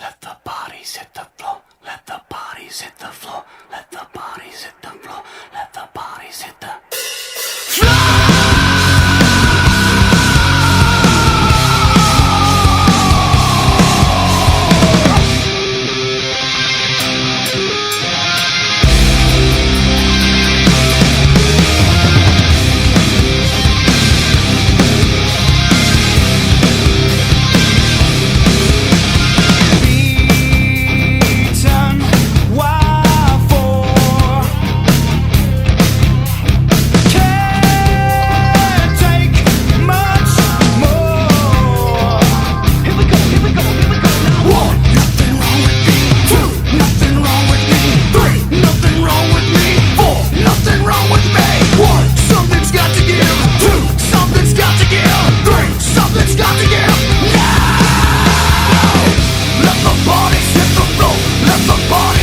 Let the bodies hit the floor. Let the bodies hit the floor. Let the bodies hit the floor. Let the bodies hit the let the bodies hit the floor. Let the bodies